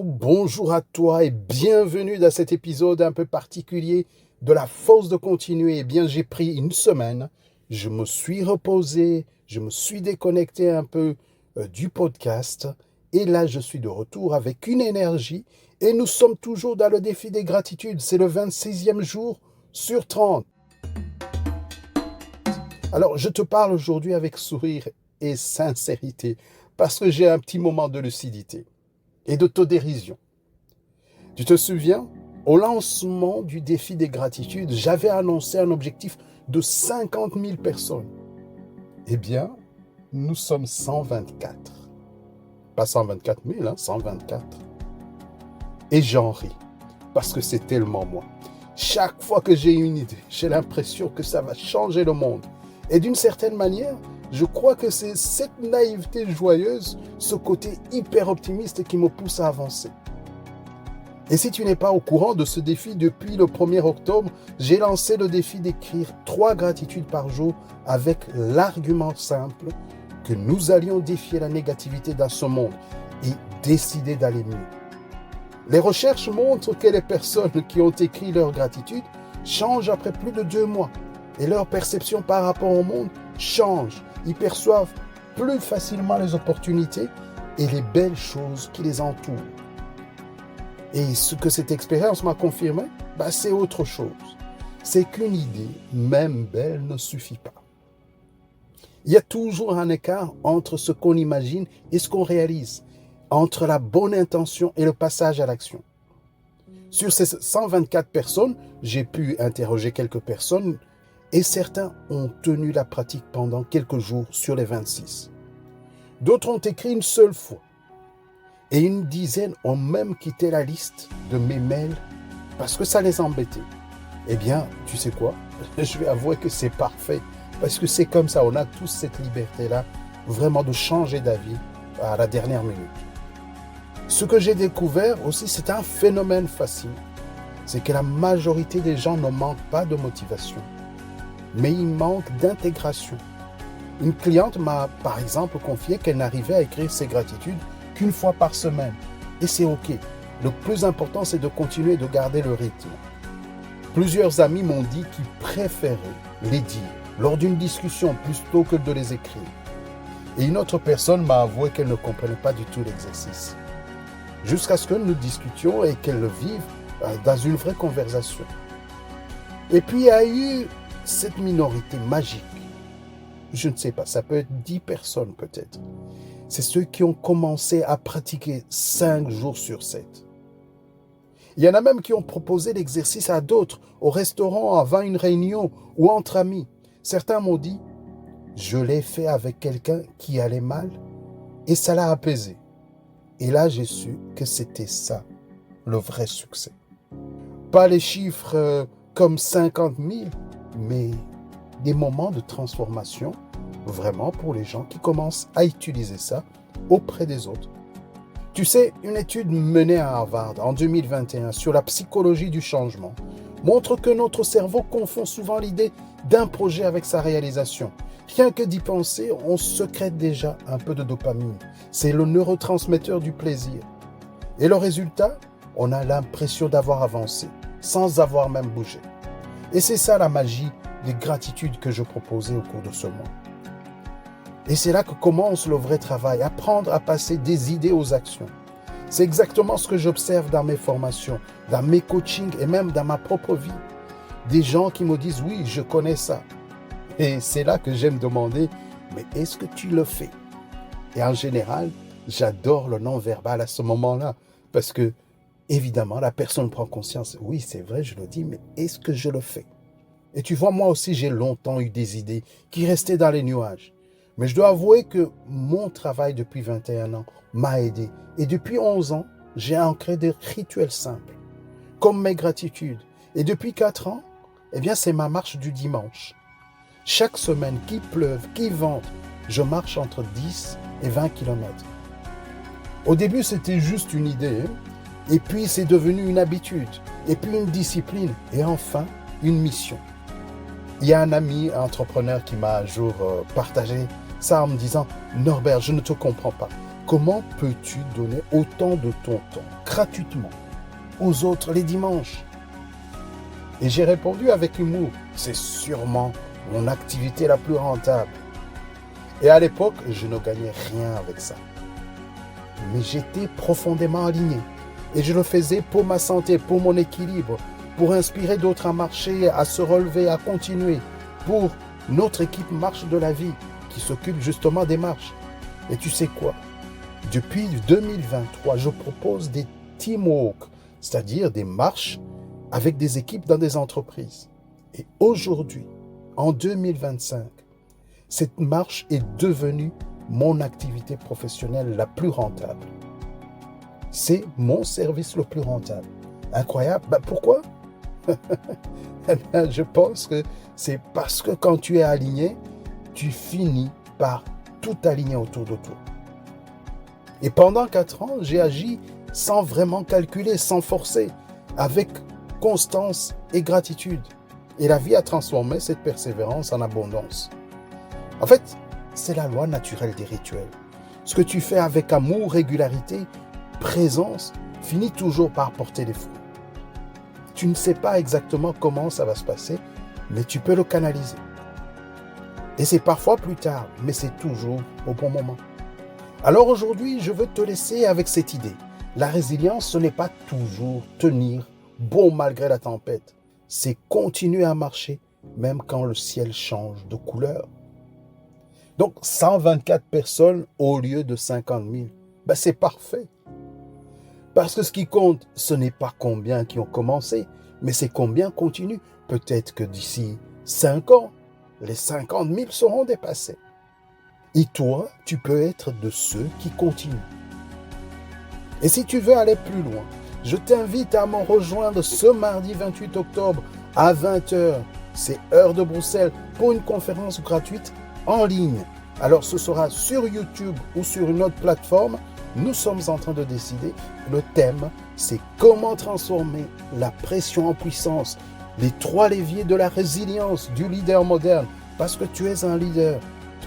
Bonjour à toi et bienvenue dans cet épisode un peu particulier de la force de continuer. Eh bien, j'ai pris une semaine, je me suis reposé, je me suis déconnecté un peu du podcast et là, je suis de retour avec une énergie et nous sommes toujours dans le défi des gratitudes. C'est le 26e jour sur 30. Alors, je te parle aujourd'hui avec sourire et sincérité parce que j'ai un petit moment de lucidité et d'autodérision. Tu te souviens, au lancement du défi des gratitudes, j'avais annoncé un objectif de 50 000 personnes. Eh bien, nous sommes 124. Pas 124 000, 124. Et j'en ris, parce que c'est tellement moi. Chaque fois que j'ai une idée, j'ai l'impression que ça va changer le monde. Et d'une certaine manière, je crois que c'est cette naïveté joyeuse, ce côté hyper optimiste qui me pousse à avancer. Et si tu n'es pas au courant de ce défi, depuis le 1er octobre, j'ai lancé le défi d'écrire 3 gratitudes par jour avec l'argument simple que nous allions défier la négativité dans ce monde et décider d'aller mieux. Les recherches montrent que les personnes qui ont écrit leur gratitude changent après plus de 2 mois et leur perception par rapport au monde change. Ils perçoivent plus facilement les opportunités et les belles choses qui les entourent. Et ce que cette expérience m'a confirmé, c'est autre chose. C'est qu'une idée, même belle, ne suffit pas. Il y a toujours un écart entre ce qu'on imagine et ce qu'on réalise, entre la bonne intention et le passage à l'action. Sur ces 124 personnes, j'ai pu interroger quelques personnes et certains ont tenu la pratique pendant quelques jours sur les 26. D'autres ont écrit une seule fois. Et une dizaine ont même quitté la liste de mes mails parce que ça les embêtait. Eh bien, tu sais quoi? Je vais avouer que c'est parfait. Parce que c'est comme ça, on a tous cette liberté-là, vraiment de changer d'avis à la dernière minute. Ce que j'ai découvert aussi, c'est un phénomène fascinant. C'est que la majorité des gens ne manquent pas de motivation, mais ils manquent d'intégration. Une cliente m'a, par exemple, confié qu'elle n'arrivait à écrire ses gratitudes qu'une fois par semaine. Et c'est OK. Le plus important, c'est de continuer de garder le rythme. Plusieurs amis m'ont dit qu'ils préféraient les dire lors d'une discussion plutôt que de les écrire. Et une autre personne m'a avoué qu'elle ne comprenait pas du tout l'exercice. Jusqu'à ce que nous discutions et qu'elle le vive dans une vraie conversation. Et puis il y a eu cette minorité magique. Je ne sais pas, ça peut être 10 personnes peut-être. C'est ceux qui ont commencé à pratiquer 5 jours sur 7. Il y en a même qui ont proposé l'exercice à d'autres, au restaurant, avant une réunion ou entre amis. Certains m'ont dit, je l'ai fait avec quelqu'un qui allait mal et ça l'a apaisé. Et là, j'ai su que c'était ça, le vrai succès. Pas les chiffres comme 50 000, mais des moments de transformation vraiment pour les gens qui commencent à utiliser ça auprès des autres. Tu sais, une étude menée à Harvard en 2021 sur la psychologie du changement montre que notre cerveau confond souvent l'idée d'un projet avec sa réalisation. Rien que d'y penser, on sécrète déjà un peu de dopamine. C'est le neurotransmetteur du plaisir. Et le résultat, on a l'impression d'avoir avancé, sans avoir même bougé. Et c'est ça la magie des gratitudes que je proposais au cours de ce mois. Et c'est là que commence le vrai travail, apprendre à passer des idées aux actions. C'est exactement ce que j'observe dans mes formations, dans mes coachings et même dans ma propre vie. Des gens qui me disent « oui, je connais ça ». Et c'est là que j'aime demander « mais est-ce que tu le fais ?» Et en général, j'adore le non-verbal à ce moment-là parce que, évidemment, la personne prend conscience « oui, c'est vrai, je le dis, mais est-ce que je le fais ?» Et tu vois, moi aussi, j'ai longtemps eu des idées qui restaient dans les nuages. Mais je dois avouer que mon travail depuis 21 ans m'a aidé. Et depuis 11 ans, j'ai ancré des rituels simples, comme mes gratitudes. Et depuis 4 ans, c'est ma marche du dimanche. Chaque semaine, qu'il pleuve, qu'il vente, je marche entre 10 et 20 kilomètres. Au début, c'était juste une idée. Et puis, c'est devenu une habitude. Et puis, une discipline. Et enfin, une mission. Il y a un ami entrepreneur qui m'a un jour partagé ça en me disant « Norbert, je ne te comprends pas. comment peux-tu donner autant de ton temps gratuitement aux autres les dimanches? Et j'ai répondu avec humour, c'est sûrement mon activité la plus rentable. Et à l'époque, je ne gagnais rien avec ça. Mais j'étais profondément aligné. Et je le faisais pour ma santé, pour mon équilibre, pour inspirer d'autres à marcher, à se relever, à continuer, pour notre équipe Marche de la Vie, qui s'occupe justement des marches. Et tu sais quoi? Depuis 2023, je propose des teamwork, c'est-à-dire des marches avec des équipes dans des entreprises. Et aujourd'hui, en 2025, cette marche est devenue mon activité professionnelle la plus rentable. C'est mon service le plus rentable. Incroyable. Pourquoi? Je pense que c'est parce que quand tu es aligné, tu finis par tout aligner autour de toi. Et pendant 4 ans, j'ai agi sans vraiment calculer, sans forcer, avec constance et gratitude. Et la vie a transformé cette persévérance en abondance. En fait, c'est la loi naturelle des rituels. Ce que tu fais avec amour, régularité, présence, finit toujours par porter des fruits. Tu ne sais pas exactement comment ça va se passer, mais tu peux le canaliser. Et c'est parfois plus tard, mais c'est toujours au bon moment. Alors aujourd'hui, je veux te laisser avec cette idée. La résilience, ce n'est pas toujours tenir bon malgré la tempête. C'est continuer à marcher, même quand le ciel change de couleur. Donc, 124 personnes au lieu de 50 000. C'est parfait. Parce que ce qui compte, ce n'est pas combien qui ont commencé, mais c'est combien continuent. Peut-être que d'ici 5 ans, les 50 000 seront dépassés. Et toi, tu peux être de ceux qui continuent. Et si tu veux aller plus loin, je t'invite à m'en rejoindre ce mardi 28 octobre à 20h. C'est heure de Bruxelles pour une conférence gratuite en ligne. Alors ce sera sur YouTube ou sur une autre plateforme. Nous sommes en train de décider. Le thème, c'est comment transformer la pression en puissance. Les 3 leviers de la résilience du leader moderne. Parce que tu es un leader.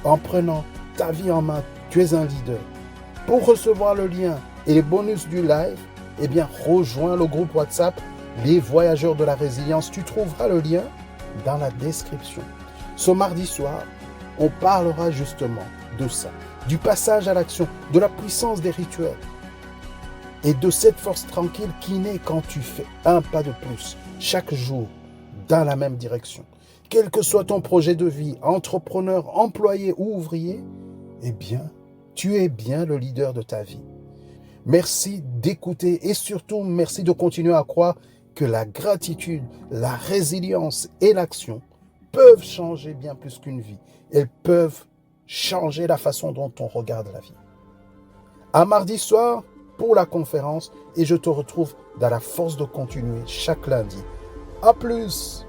En prenant ta vie en main, tu es un leader. Pour recevoir le lien et les bonus du live, rejoins le groupe WhatsApp Les Voyageurs de la Résilience. Tu trouveras le lien dans la description. Ce mardi soir, on parlera justement de ça, du passage à l'action, de la puissance des rituels et de cette force tranquille qui naît quand tu fais un pas de plus chaque jour dans la même direction. Quel que soit ton projet de vie, entrepreneur, employé ou ouvrier, tu es bien le leader de ta vie. Merci d'écouter et surtout merci de continuer à croire que la gratitude, la résilience et l'action peuvent changer bien plus qu'une vie. Elles peuvent changer la façon dont on regarde la vie. À mardi soir pour la conférence et je te retrouve dans la force de continuer chaque lundi. À plus!